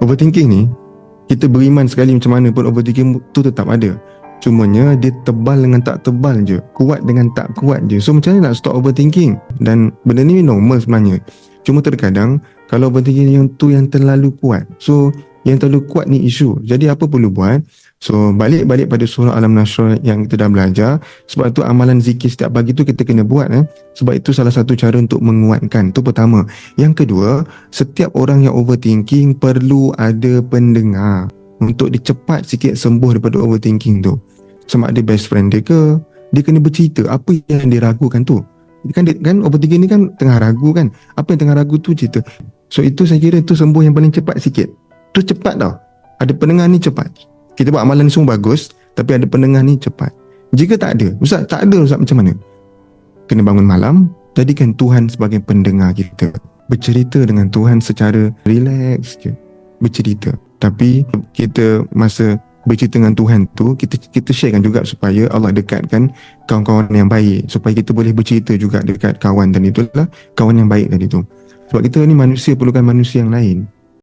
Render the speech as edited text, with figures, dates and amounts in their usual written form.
Overthinking ni, kita beriman sekali macam mana pun overthinking tu tetap ada. Cumanya dia tebal dengan tak tebal je, kuat dengan tak kuat je. So macam mana nak stop overthinking? Dan benda ni normal sebenarnya. Cuma terkadang kalau overthinking yang terlalu kuat, so yang terlalu kuat ni isu. Jadi apa perlu buat? So balik pada surah Al-Nashr yang kita dah belajar. Sebab tu amalan zikir setiap pagi tu kita kena buat. Sebab itu salah satu cara untuk menguatkan. Tu pertama. Yang kedua, setiap orang yang overthinking perlu ada pendengar untuk dia cepat sikit sembuh daripada overthinking tu. Sama ada best friend dia ke, dia kena bercerita apa yang dia ragukan tu. Kan overthinking ni kan tengah ragu kan, apa yang tengah ragu tu cerita. So itu saya kira tu sembuh yang paling cepat sikit. Tu cepat tau. Ada pendengar ni cepat. Kita buat amalan ni semua bagus, tapi ada pendengar ni cepat. Jika tak ada, Ustaz macam mana? Kena bangun malam, jadikan Tuhan sebagai pendengar kita. Bercerita dengan Tuhan secara relax je. Bercerita. Tapi kita masa bercerita dengan Tuhan tu, kita sharekan juga supaya Allah dekatkan kawan-kawan yang baik, supaya kita boleh bercerita juga dekat kawan, dan itulah kawan yang baik tadi tu. Sebab kita ni manusia perlukan manusia yang lain.